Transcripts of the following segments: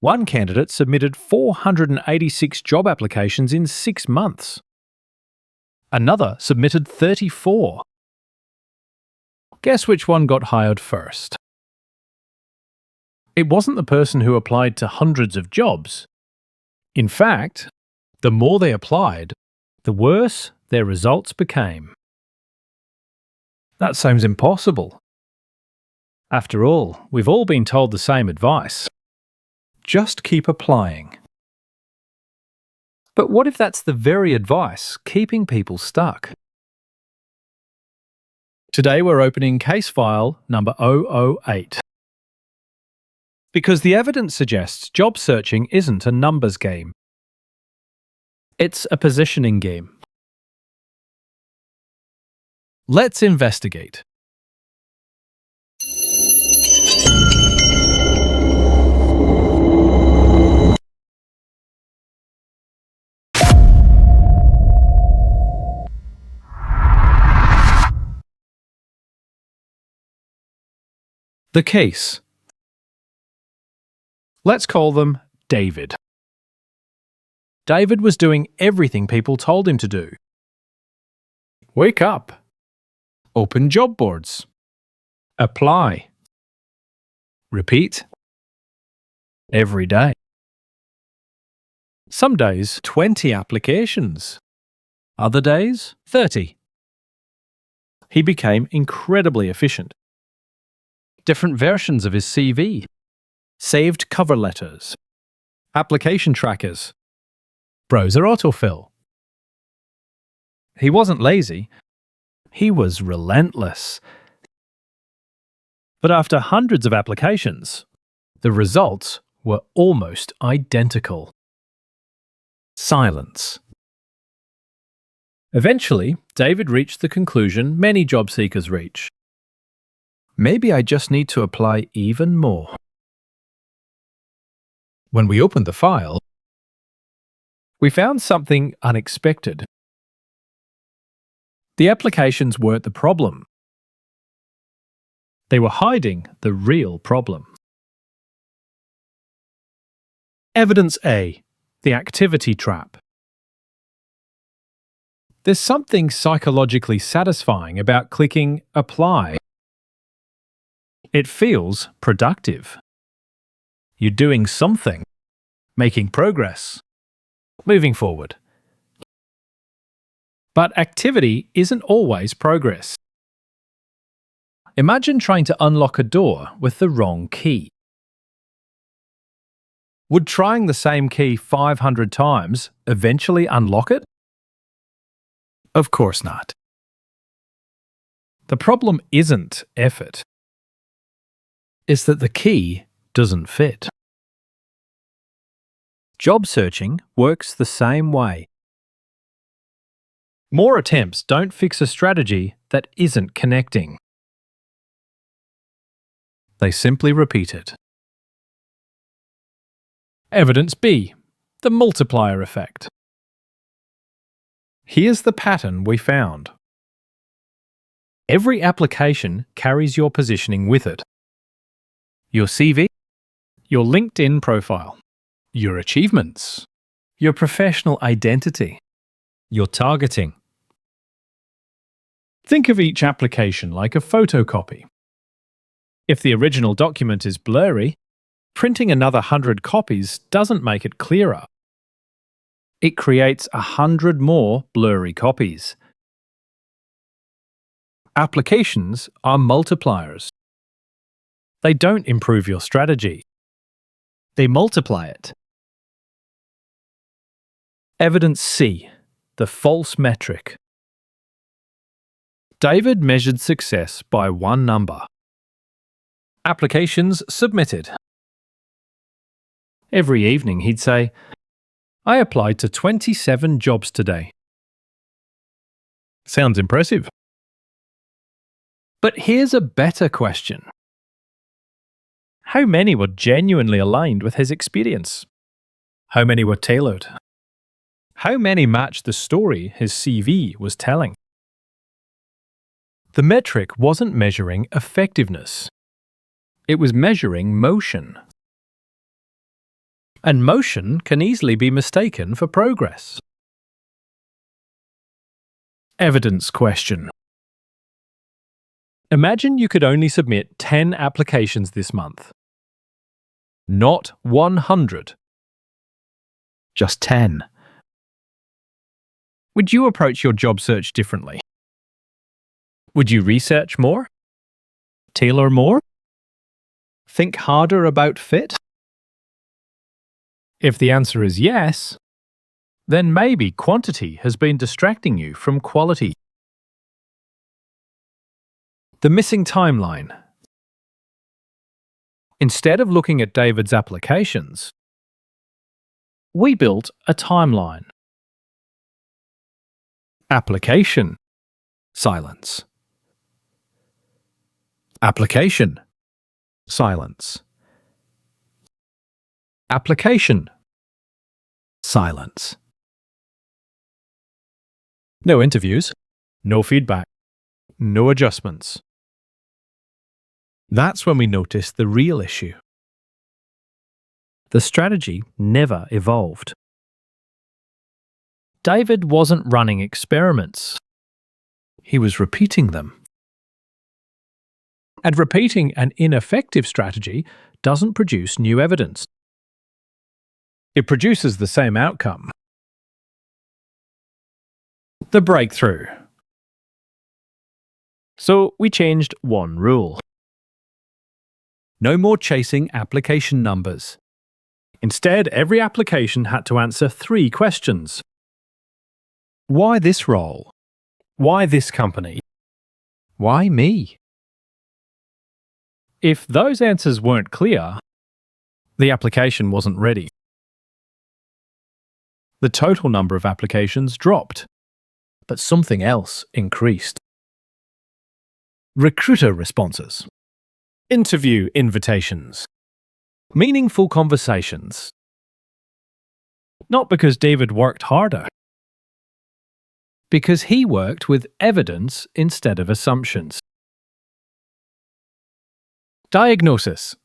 One candidate submitted 486 job applications in 6 months. Another submitted 34. Guess which one got hired first? It wasn't the person who applied to hundreds of jobs. In fact, the more they applied, the worse their results became. That sounds impossible. After all, we've all been told the same advice. Just keep applying. But what if that's the very advice keeping people stuck? Today we're opening case file number 008. Because the evidence suggests job searching isn't a numbers game. It's a positioning game. Let's investigate. The case. Let's call them David. David was doing everything people told him to do. Wake up. Open job boards. Apply. Repeat. Every day. Some days, 20 applications. Other days, 30. He became incredibly efficient. Different versions of his CV. Saved cover letters, application trackers, browser autofill. He wasn't lazy, he was relentless. But after hundreds of applications, the results were almost identical. Silence. Eventually, David reached the conclusion many job seekers reach. Maybe I just need to apply even more. When we opened the file, we found something unexpected. The applications weren't the problem. They were hiding the real problem. Evidence A, the activity trap. There's something psychologically satisfying about clicking Apply. It feels productive. You're doing something, making progress, moving forward. But activity isn't always progress. Imagine trying to unlock a door with the wrong key. Would trying the same key 500 times eventually unlock it? Of course not. The problem isn't effort. It's that the key doesn't fit. Job searching works the same way. More attempts don't fix a strategy that isn't connecting. They simply repeat it. Evidence B, the multiplier effect. Here's the pattern we found. Every application carries your positioning with it. Your CV, your LinkedIn profile, your achievements, your professional identity, your targeting. Think of each application like a photocopy. If the original document is blurry, printing another 100 copies doesn't make it clearer. It creates 100 more blurry copies. Applications are multipliers. They don't improve your strategy. They multiply it. Evidence C, the false metric. David measured success by one number. Applications submitted. Every evening he'd say, I applied to 27 jobs today. Sounds impressive. But here's a better question. How many were genuinely aligned with his experience? How many were tailored? How many matched the story his CV was telling? The metric wasn't measuring effectiveness. It was measuring motion. And motion can easily be mistaken for progress. Evidence question. Imagine you could only submit 10 applications this month. Not 100. Just 10. Would you approach your job search differently? Would you research more? Tailor more? Think harder about fit? If the answer is yes, then maybe quantity has been distracting you from quality. The missing timeline. Instead of looking at David's applications, we built a timeline. Application. Silence. Application. Silence. Application. Silence. No interviews, no feedback, no adjustments. That's when we noticed the real issue. The strategy never evolved. David wasn't running experiments. He was repeating them. And repeating an ineffective strategy doesn't produce new evidence. It produces the same outcome. The breakthrough. So we changed one rule. No more chasing application numbers. Instead, every application had to answer 3 questions. Why this role? Why this company? Why me? If those answers weren't clear, the application wasn't ready. The total number of applications dropped, but something else increased. Recruiter responses. Interview invitations. Meaningful conversations. Not because David worked harder. Because he worked with evidence instead of assumptions. Diagnosis.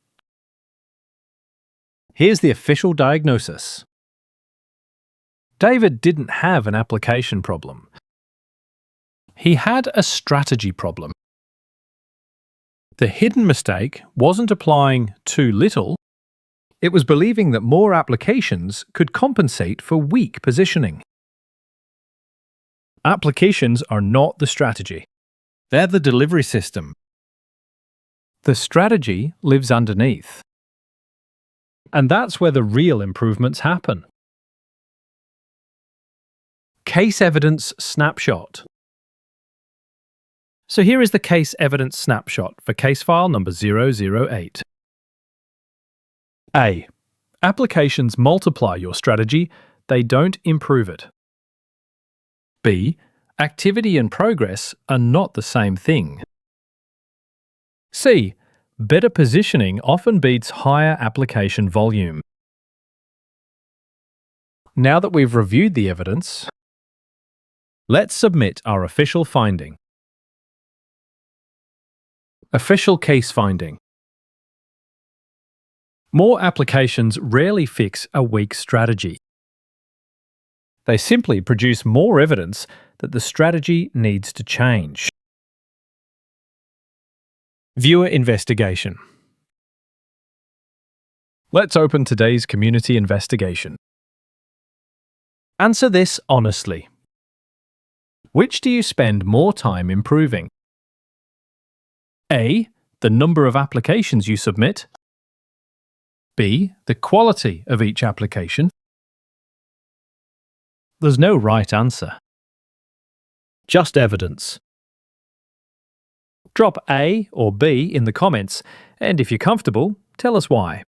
Here's the official diagnosis. David didn't have an application problem. He had a strategy problem. The hidden mistake wasn't applying too little, it was believing that more applications could compensate for weak positioning. Applications are not the strategy. They're the delivery system. The strategy lives underneath. And that's where the real improvements happen. Case evidence snapshot. So here is the case evidence snapshot for case file number 008. A. Applications multiply your strategy, they don't improve it. B. Activity and progress are not the same thing. C. Better positioning often beats higher application volume. Now that we've reviewed the evidence, let's submit our official finding. Official case finding. More applications rarely fix a weak strategy. They simply produce more evidence that the strategy needs to change. Viewer investigation. Let's open today's community investigation. Answer this honestly. Which do you spend more time improving? A. The number of applications you submit. B. The quality of each application. There's no right answer. Just evidence. Drop A or B in the comments, and if you're comfortable, tell us why.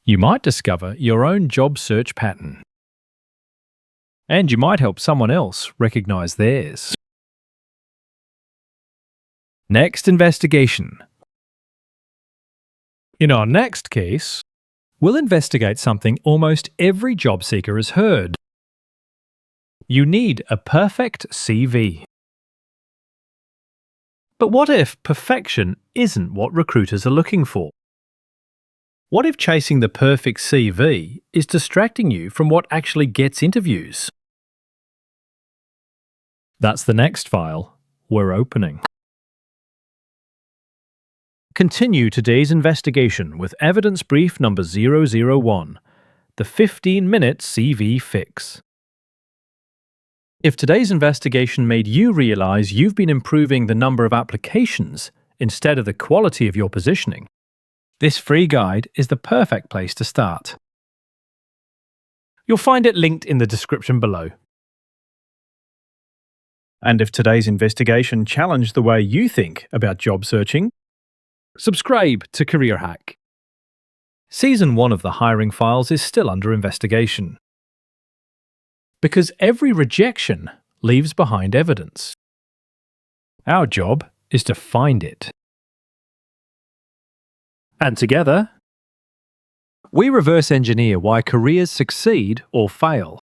You might discover your own job search pattern. And you might help someone else recognize theirs. Next investigation. In our next case, we'll investigate something almost every job seeker has heard. You need a perfect CV. But what if perfection isn't what recruiters are looking for? What if chasing the perfect CV is distracting you from what actually gets interviews? That's the next file we're opening. Continue today's investigation with evidence brief number 001, the 15-minute CV fix. If today's investigation made you realize you've been improving the number of applications instead of the quality of your positioning, this free guide is the perfect place to start. You'll find it linked in the description below. And if today's investigation challenged the way you think about job searching, subscribe to CareerHack. Season 1 of the hiring files is still under investigation. Because every rejection leaves behind evidence. Our job is to find it. And together, we reverse engineer why careers succeed or fail.